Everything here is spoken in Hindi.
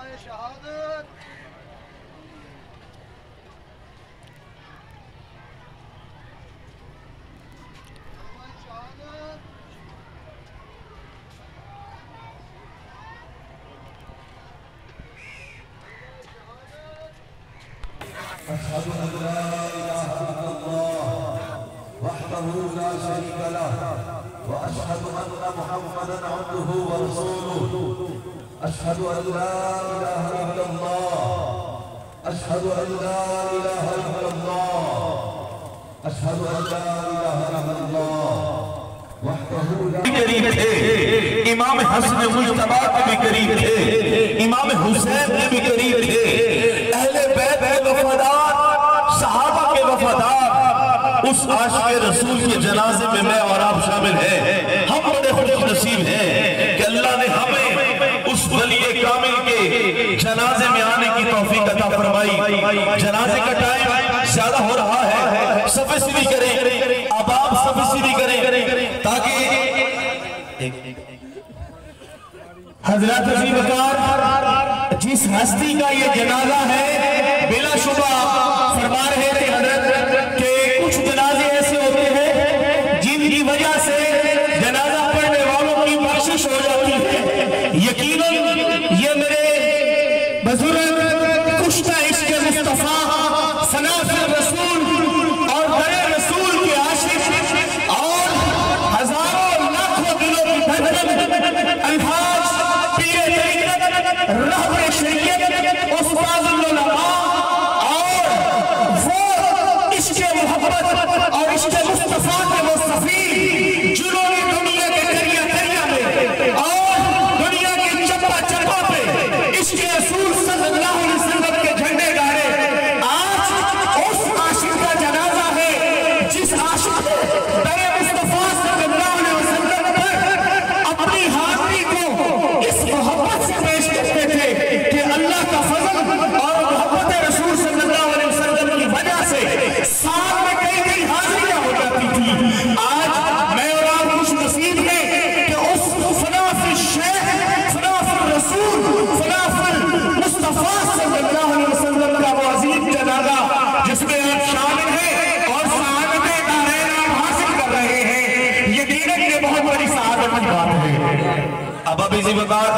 शहादत। अशहदु अन ला इलाहा इल्लल्लाह वहदहु ला शरीका लह व अशहदु अन्ना मुहम्मदन अब्दुहु व रसूलुहु। अशहदु अन ला इलाहा इल्लल्लाह अशहदु अन ला इलाहा इल्लल्लाह अशहदु अन ला इलाहा इल्लल्लाह वहदहु ला करीब थे। इमाम हसन मुज्तबा के भी करीब थे, इमाम हुसैन के भी करीब थे। अहले बैत के वफादार, सहाबा के वफादार, उस आशिक़े रसूल के जनाजे में मैं और आप शामिल हैं। हम बड़े खुश नसीब हैं कि अल्लाह ने हमें उस वली कामिल के जनाजे में आने की तौफीक अता फरमाई। जनाजे का टाइम ज्यादा हो रहा है, सफ़े सीधी करें, अब आप सफ़े सीधी करें ताकि हजरत अज़ीम वक़ार जिस हस्ती का ये जनाजा है, बिलाशुबा फरमा रहे थे हजरत के कुछ जनाजे ऐसे होते हैं जिनकी वजह से जनाजा पढ़ने वालों की बख्शिश हो जाती है। यकीनन ये मेरे बुजुर्ग कुश्ता इश्क़ मुस्तफ़ा सनाफ़िर रसूल और दरे रसूल के आशिक़ और हजारों लाखों दिलों की धड़कन अल्फाज पीरे तरीक़त रहबरे शरीयत उस्तादुल उलमा और वो इश्क़ मोहब्बत और इश्क़ मुस्तफ़ा के मुस्तफ़ीद जिन्होंने दुनिया के दरिया दरिया में और दुनिया के चप्पा चप्पा पे इश्क़ रसूल सल्लल्लाहु अलैहि वसल्लम के झंडे गाड़े। आज उस आशिक़ का जनाजा है जिस आशिक़ दरे मुस्तफ़ा सल्लल्लाहु अलैहि वसल्लम पर अपनी हाज़िरी को इस मोहब्बत से पेश करते थे कि अल्लाह का फज़ल और मोहब्बत रसूल सल्लल्लाहु अलैहि वसल्लम की वजह से साल में कई कई हाज़िरियां हो जाती थी। आज मैं और आप खुश नसीब हैं कि उस फनाफिल शेख, फनाफिल रसूल, फनाफिल मुस्तफ़ा सल्लल्लाहु अलैहि वसल्लम का वो अज़ीम जनाजा जिसमें आप शामिल हैं और सआदत दारैन आप हासिल कर रहे हैं, यकीनन ये बहुत बड़ी सआदत की बात है। अब अज़ीम वक़ार